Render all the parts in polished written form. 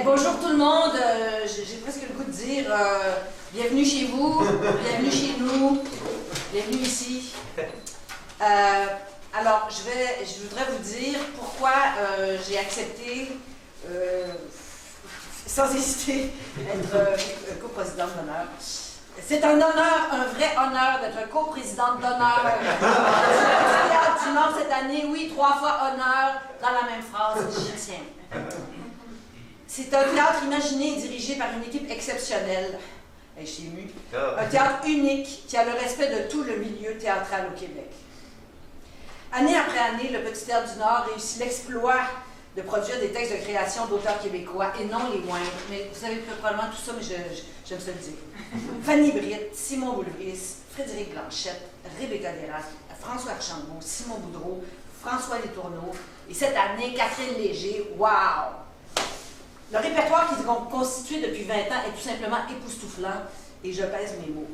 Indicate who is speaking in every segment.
Speaker 1: Bonjour tout le monde, j'ai presque le goût de dire bienvenue chez vous, bienvenue chez nous, bienvenue ici. Alors, je voudrais vous dire pourquoi j'ai accepté, sans hésiter, d'être coprésidente d'honneur. C'est un honneur, un vrai honneur d'être coprésidente d'honneur du Théâtre du Nord cette année. Oui, 3 fois honneur dans la même phrase, j'y tiens. C'est un théâtre imaginé et dirigé par une équipe exceptionnelle. Je suis émue. Un théâtre unique qui a le respect de tout le milieu théâtral au Québec. Année après année, le Petit Théâtre du Nord réussit l'exploit de produire des textes de création d'auteurs québécois, et non les moindres. Mais vous savez probablement tout ça, mais j'aime ça le dire. Fanny Britt, Simon Boulris, Frédéric Blanchette, Rebecca Desracques, François Archambault, Simon Boudreau, François Letourneau, et cette année, Catherine Léger. Wow! Le répertoire qui est constitué depuis 20 ans est tout simplement époustouflant, et je pèse mes mots.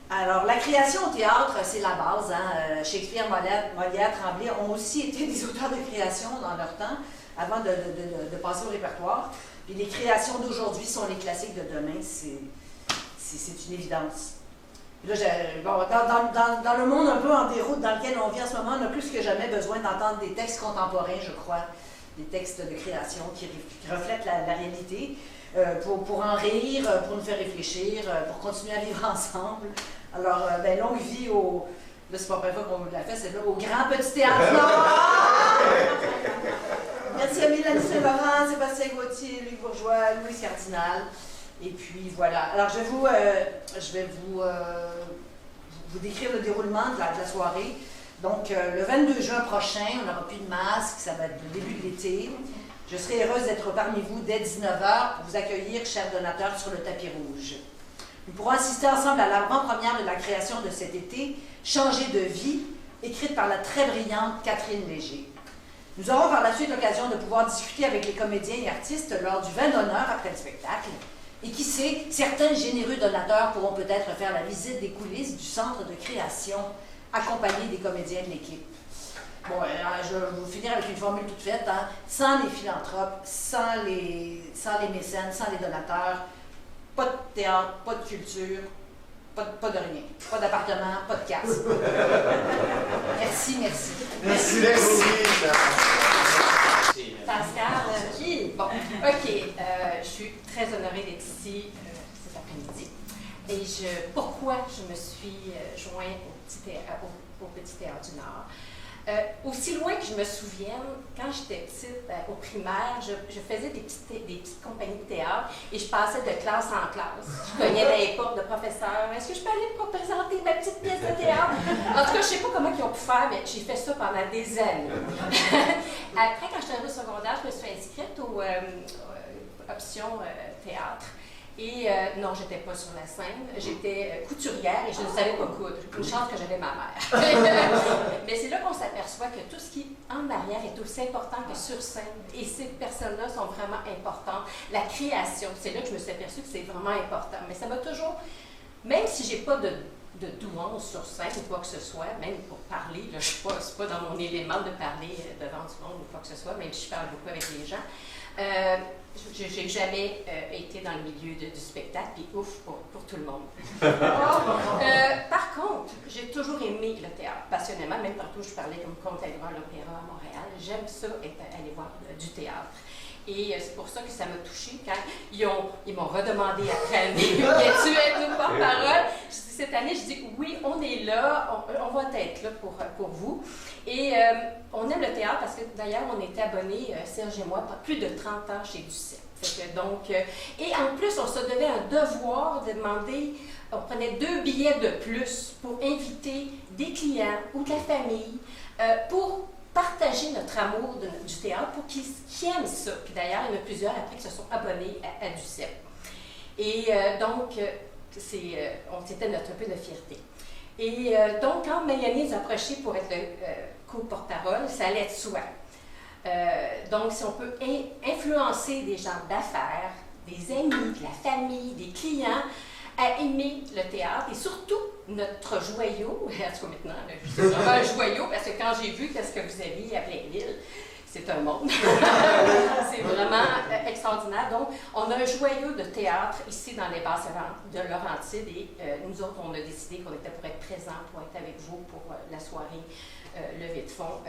Speaker 1: Alors, la création au théâtre, c'est la base. Hein? Shakespeare, Molière, Tremblay ont aussi été des auteurs de création dans leur temps, avant de passer au répertoire. Puis les créations d'aujourd'hui sont les classiques de demain, c'est une évidence. Là, dans le monde un peu en déroute dans lequel on vit en ce moment, on a plus que jamais besoin d'entendre des textes contemporains, je crois, des textes de création qui reflètent la réalité, pour en rire, pour nous faire réfléchir, pour continuer à vivre ensemble. Alors, longue vie au... Là, c'est pas la première fois qu'on l'a fait, c'est là, au Grand Petit Théâtre Nord! Merci à Mélanie Saint-Laurent, Sébastien Gauthier, Luc Bourgeois, Louise Cardinal. Et puis, voilà. Alors, je vais vous décrire le déroulement de la soirée. Donc, le 22 juin prochain, on n'aura plus de masque, ça va être le début de l'été. Je serai heureuse d'être parmi vous dès 19h pour vous accueillir, chers donateurs, sur le tapis rouge. Nous pourrons assister ensemble à l'avant-première de la création de cet été, Changer de vie, écrite par la très brillante Catherine Léger. Nous aurons par la suite l'occasion de pouvoir discuter avec les comédiens et artistes lors du vin d'honneur après le spectacle. Et qui sait, certains généreux donateurs pourront peut-être faire la visite des coulisses du centre de création, accompagnés des comédiens de l'équipe. Bon, je vais vous finir avec une formule toute faite. Hein. Sans les philanthropes, sans les mécènes, sans les donateurs, pas de théâtre, pas de culture, pas de rien. Pas d'appartement, pas de casse. Merci.
Speaker 2: Merci.
Speaker 3: Pascal, bon, OK, je suis très honorée d'être ici cet après-midi. Et pourquoi je me suis jointe au Petit Théâtre du Nord? Aussi loin que je me souvienne, quand j'étais petite, au primaire, je faisais des petites compagnies de théâtre et je passais de classe en classe. Je cognais dans les portes de professeurs. Est-ce que je peux aller me présenter ma petite pièce de théâtre? En tout cas, je ne sais pas comment ils ont pu faire, mais j'ai fait ça pendant des années. Après, quand j'étais arrivée au secondaire, je me suis inscrite aux options théâtre. Et non, je n'étais pas sur la scène, j'étais couturière et je ne savais pas coudre. Une chance que j'avais ma mère. Mais c'est là qu'on s'aperçoit que tout ce qui est en arrière est aussi important que sur scène. Et ces personnes-là sont vraiment importantes. La création, c'est là que je me suis aperçue que c'est vraiment important. Mais ça m'a toujours, même si je n'ai pas de douance sur scène ou quoi que ce soit, même pour parler, là, c'est pas dans mon élément de parler devant du monde ou quoi que ce soit, même si je parle beaucoup avec les gens. Je n'ai jamais été dans le milieu du spectacle, puis ouf pour tout le monde. Par contre, j'ai toujours aimé le théâtre, passionnément. Même tantôt, je parlais comme conte à l'Opéra à Montréal. J'aime ça, aller voir du théâtre. Et c'est pour ça que ça m'a touchée quand ils m'ont redemandé après année, viens-tu être nous porte-parole? Cette année, je dis oui, on est là, on va être là pour vous. Et on aime le théâtre parce que d'ailleurs, on était abonnés, Serge et moi, plus de 30 ans chez Duceppe. Et en plus, on se donnait un devoir de demander, on prenait 2 billets de plus pour inviter des clients ou de la famille pour partager notre amour du théâtre pour qu'ils aiment ça. Puis d'ailleurs, il y en a plusieurs après qui se sont abonnés à Duceppe. Et c'était un peu de fierté. Et donc, quand Mélanie nous a approchés pour être le co-porte-parole, ça allait de soi. Donc, si on peut influencer des gens d'affaires, des amis, de la famille, des clients, à aimer le théâtre et surtout notre joyau, en tout cas maintenant, c'est vraiment un joyau parce que quand j'ai vu qu'est-ce que vous aviez à Blainville, c'est un monde. C'est vraiment extraordinaire. Donc, on a un joyau de théâtre ici dans les basses de Laurentides et nous autres, on a décidé qu'on était pour être présents, pour être avec vous pour la soirée levée de fonds,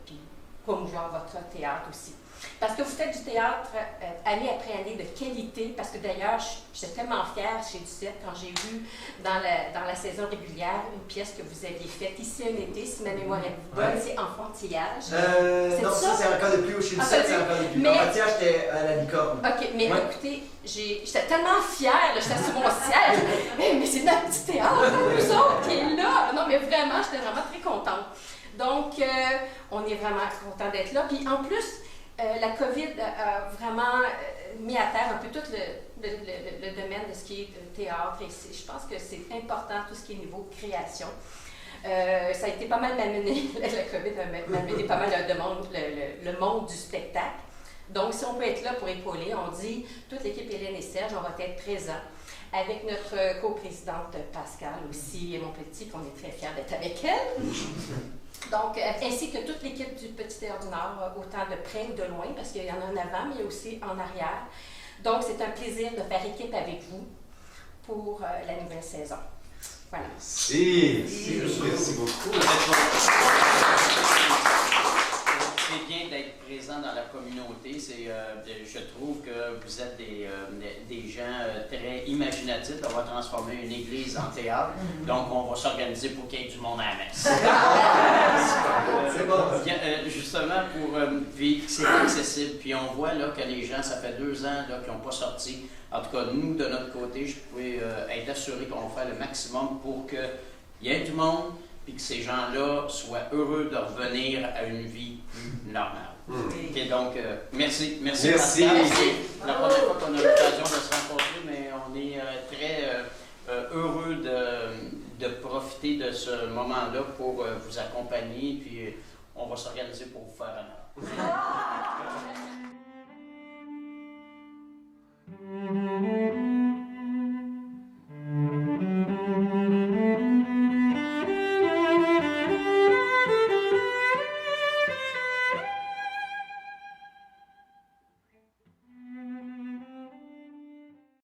Speaker 3: puis promouvoir votre théâtre aussi. Parce que vous faites du théâtre année après année de qualité, parce que d'ailleurs, j'étais tellement fière chez Ducette quand j'ai vu dans la saison régulière une pièce que vous aviez faite ici un été, si ma mémoire est bonne, c'est Enfantillage.
Speaker 2: Non, ça c'est encore de plus, chez Ducette, c'est encore de plus. Enfantillage, j'étais à la licorne.
Speaker 3: OK, mais écoutez, j'étais tellement fière, j'étais sur mon siège, mais c'est notre petit théâtre, nous autres, qui est là. Non, mais vraiment, j'étais vraiment très contente. Donc, on est vraiment content d'être là. Puis en plus, la COVID a vraiment mis à terre un peu tout le domaine de ce qui est théâtre. Et je pense que c'est important, tout ce qui est niveau création. Ça a été pas mal malmené, la COVID a malmené pas mal le monde du spectacle. Donc, si on peut être là pour épauler, on dit, toute l'équipe Hélène et Serge, on va être présents. Avec notre coprésidente Pascal aussi, et mon petit, qu'on est très fiers d'être avec elle. Donc, ainsi que toute l'équipe du Petit Théâtre du Nord, autant de près ou de loin, parce qu'il y en a en avant, mais il y a aussi en arrière. Donc, c'est un plaisir de faire équipe avec vous pour la nouvelle saison. Voilà.
Speaker 4: Merci beaucoup. C'est bien d'être présent dans la communauté. Je trouve que vous êtes des gens très imaginatifs. On va transformer une église en théâtre. Donc, on va s'organiser pour qu'il y ait du monde à la messe.
Speaker 2: C'est bon.
Speaker 4: Justement, c'est accessible. Puis on voit là, que les gens, ça fait 2 ans qu'ils n'ont pas sorti. En tout cas, nous, de notre côté, je pouvais être assuré qu'on va faire le maximum pour qu'il y ait du monde, puis que ces gens-là soient heureux de revenir à une vie plus normale. Okay, donc, merci Pascal. C'est la première fois qu'on a l'occasion de se rencontrer, mais on est très heureux de profiter de ce moment-là pour vous accompagner, puis on va s'organiser pour vous faire honneur.